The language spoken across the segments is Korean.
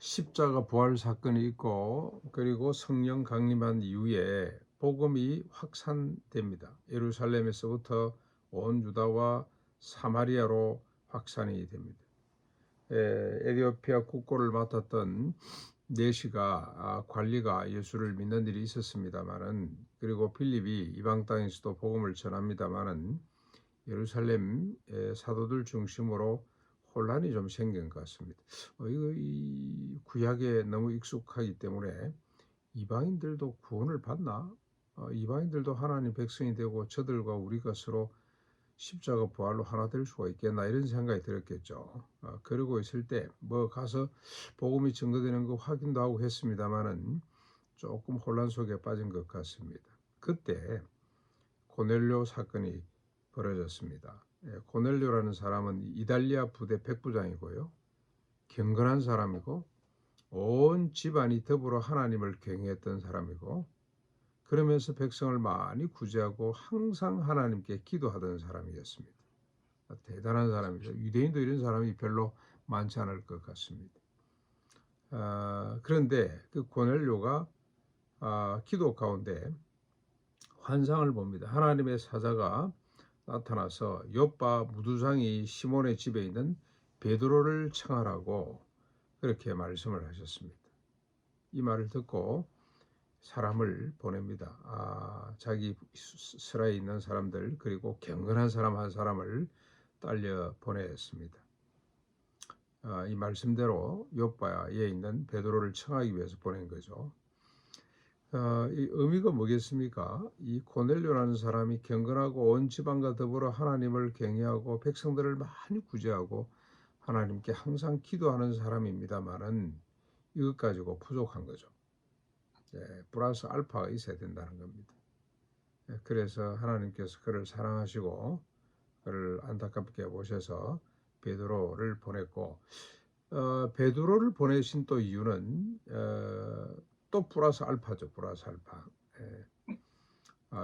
십자가 부활 사건이 있고 그리고 성령 강림한 이후에 복음이 확산됩니다. 예루살렘에서부터 온 유다와 사마리아로 확산이 됩니다. 에디오피아 국고를 맡았던 네시가 관리가 예수를 믿는 일이 있었습니다마는, 그리고 필립이 이방 땅에서도 복음을 전합니다마는 예루살렘 사도들 중심으로 혼란이 좀 생긴 것 같습니다. 이 구약에 너무 익숙하기 때문에 이방인들도 구원을 받나? 이방인들도 하나님 백성이 되고 저들과 우리가 서로 십자가 부활로 하나 될 수가 있겠나, 이런 생각이 들었겠죠. 그러고 있을 때 뭐 가서 복음이 증거되는 거 확인도 하고 했습니다마는 조금 혼란 속에 빠진 것 같습니다. 그때 고넬료 사건이 벌어졌습니다. 고넬료라는 사람은 이달리아 부대 백부장이고요, 경건한 사람이고 온 집안이 더불어 하나님을 경외했던 사람이고, 그러면서 백성을 많이 구제하고 항상 하나님께 기도하던 사람이었습니다. 대단한 사람이죠. 유대인도 이런 사람이 별로 많지 않을 것 같습니다. 그런데 그 고넬료가 기도 가운데 환상을 봅니다. 하나님의 사자가 나타나서 요빠 무두상이 시몬의 집에 있는 베드로를 청하라고 그렇게 말씀을 하셨습니다. 이 말을 듣고 사람을 보냅니다. 자기 스라에 있는 사람들, 그리고 경건한 사람 한 사람을 딸려 보냈습니다. 이 말씀대로 요빠에 있는 베드로를 청하기 위해서 보낸 거죠. 이 의미가 뭐겠습니까? 이 고넬료라는 사람이 경건하고 온 집안과 더불어 하나님을 경외하고 백성들을 많이 구제하고 하나님께 항상 기도하는 사람입니다만은 이것 가지고 부족한 거죠. 플러스 알파가 있어야 된다는 겁니다. 그래서 하나님께서 그를 사랑하시고 그를 안타깝게 보셔서 베드로를 보냈고, 베드로를 보내신 또 이유는 또 플러스 알파죠. 플러스 알파.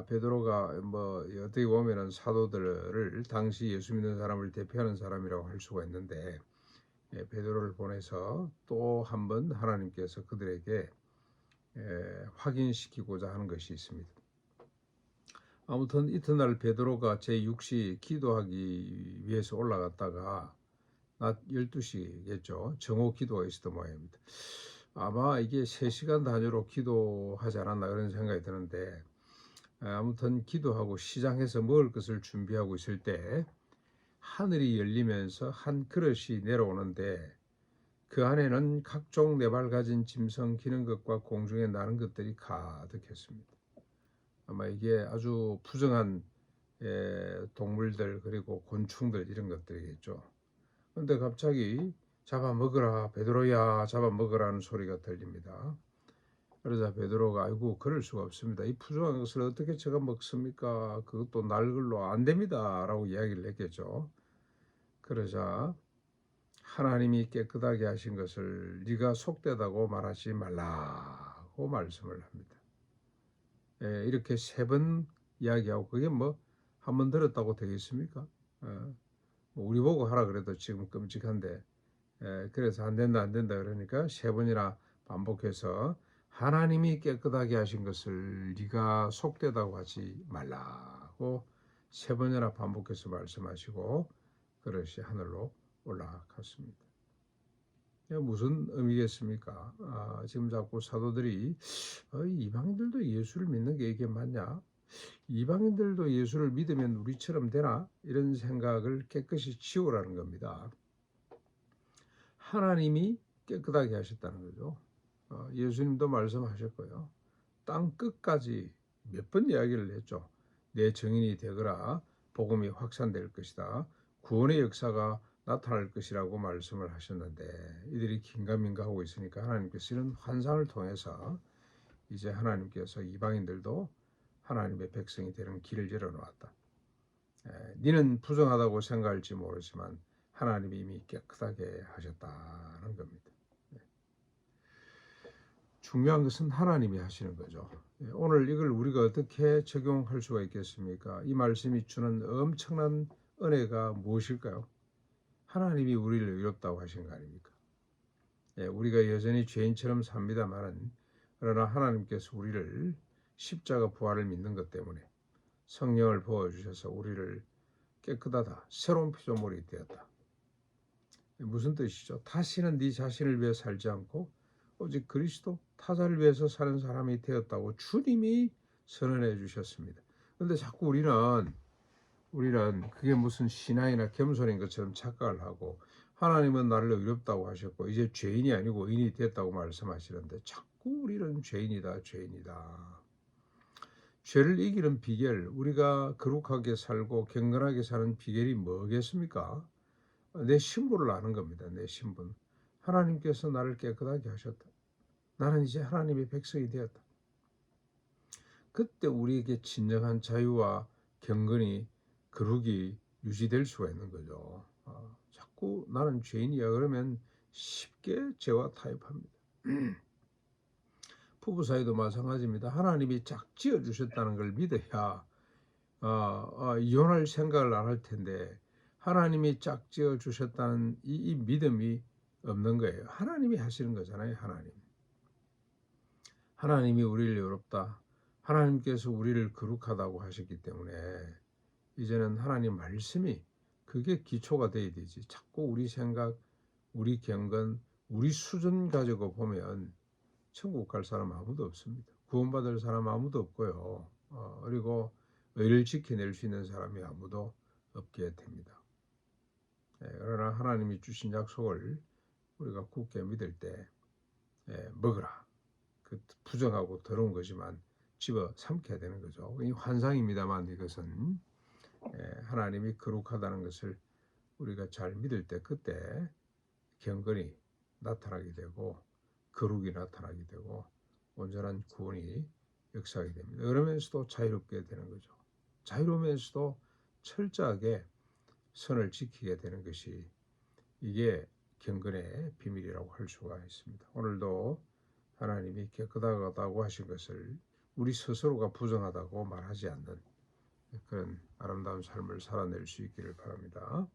베드로가 뭐 어떻게 보면은 사도들을 당시 예수 믿는 사람을 대표하는 사람이라고 할 수가 있는데, 베드로를 보내서 또 한 번 하나님께서 그들에게 확인시키고자 하는 것이 있습니다. 아무튼 이튿날 베드로가 제6시 기도하기 위해서 올라갔다가 낮 12시겠죠. 정오 기도가 있었던 모양입니다. 아마 이게 3시간 단위로 기도하지 않았나 그런 생각이 드는데, 아무튼 기도하고 시장에서 먹을 것을 준비하고 있을 때 하늘이 열리면서 한 그릇이 내려오는데 그 안에는 각종 네발 가진 짐승 기는 것과 공중에 나는 것들이 가득했습니다. 아마 이게 아주 부정한 동물들, 그리고 곤충들, 이런 것들이겠죠. 그런데 갑자기 잡아먹으라, 베드로야 잡아먹으라는 소리가 들립니다. 그러자 베드로가 아이고 그럴 수가 없습니다. 이 부정한 것을 어떻게 제가 먹습니까? 그것도 날글로 안 됩니다 라고 이야기를 했겠죠. 그러자 하나님이 깨끗하게 하신 것을 네가 속되다고 말하지 말라고 말씀을 합니다. 이렇게 3번 이야기하고, 그게 뭐 한 번 들었다고 되겠습니까? 뭐 우리 보고 하라 그래도 지금 끔찍한데, 그래서 안 된다 안 된다 그러니까 3번이나 반복해서 하나님이 깨끗하게 하신 것을 네가 속되다고 하지 말라고 3번이나 반복해서 말씀하시고 그릇이 하늘로 올라갔습니다. 무슨 의미겠습니까? 지금 자꾸 사도들이 이방인들도 예수를 믿는 게 이게 맞냐? 이방인들도 예수를 믿으면 우리처럼 되나? 이런 생각을 깨끗이 지우라는 겁니다. 하나님이 깨끗하게 하셨다는 거죠. 예수님도 말씀하셨고요. 땅 끝까지 몇 번 이야기를 했죠. 내 증인이 되거라. 복음이 확산될 것이다. 구원의 역사가 나타날 것이라고 말씀을 하셨는데, 이들이 긴가민가하고 있으니까 하나님께서 이런 환상을 통해서 이제 하나님께서 이방인들도 하나님의 백성이 되는 길을 열어놓았다. 너는 부정하다고 생각할지 모르지만 하나님이 이미 깨끗하게 하셨다는 겁니다. 중요한 것은 하나님이 하시는 거죠. 오늘 이걸 우리가 어떻게 적용할 수가 있겠습니까? 이 말씀이 주는 엄청난 은혜가 무엇일까요? 하나님이 우리를 의롭다고 하신 거 아닙니까? 우리가 여전히 죄인처럼 삽니다만은 그러나 하나님께서 우리를 십자가 부활을 믿는 것 때문에 성령을 부어주셔서 우리를 깨끗하다, 새로운 피조물이 되었다. 무슨 뜻이죠? 다시는 네 자신을 위해 살지 않고 오직 그리스도, 타자를 위해서 사는 사람이 되었다고 주님이 선언해 주셨습니다. 그런데 자꾸 우리는 그게 무슨 신앙이나 겸손인 것처럼 착각을 하고, 하나님은 나를 의롭다고 하셨고 이제 죄인이 아니고 의인이 됐다고 말씀하시는데 자꾸 우리는 죄인이다, 죄인이다. 죄를 이기는 비결, 우리가 거룩하게 살고 경건하게 사는 비결이 뭐겠습니까? 내 신분을 아는 겁니다. 내 신분. 하나님께서 나를 깨끗하게 하셨다. 나는 이제 하나님의 백성이 되었다. 그때 우리에게 진정한 자유와 경건이, 거룩이 유지될 수가 있는 거죠. 자꾸 나는 죄인이야 그러면 쉽게 죄와 타협합니다. 부부 사이도 마찬가지입니다. 하나님이 짝지어 주셨다는 걸 믿어야 이혼할 생각을 안 할 텐데, 하나님이 짝지어 주셨다는 이 믿음이 없는 거예요. 하나님이 하시는 거잖아요. 하나님이 우리를 의롭다, 하나님께서 우리를 거룩하다고 하셨기 때문에 이제는 하나님 말씀이 그게 기초가 돼야 되지. 자꾸 우리 생각, 우리 경건, 우리 수준 가지고 보면 천국 갈 사람 아무도 없습니다. 구원받을 사람 아무도 없고요. 그리고 의를 지켜낼 수 있는 사람이 아무도 없게 됩니다. 그러나 하나님이 주신 약속을 우리가 굳게 믿을 때 먹으라. 그 부정하고 더러운 거지만 집어 삼켜야 되는 거죠. 이 환상입니다만 이것은 하나님이 거룩하다는 것을 우리가 잘 믿을 때 그때 경건이 나타나게 되고 거룩이 나타나게 되고 온전한 구원이 역사하게 됩니다. 그러면서도 자유롭게 되는 거죠. 자유로우면서도 철저하게 선을 지키게 되는 것이, 이게 경건의 비밀이라고 할 수가 있습니다. 오늘도 하나님이 깨끗하다고 하신 것을 우리 스스로가 부정하다고 말하지 않는 그런 아름다운 삶을 살아낼 수 있기를 바랍니다.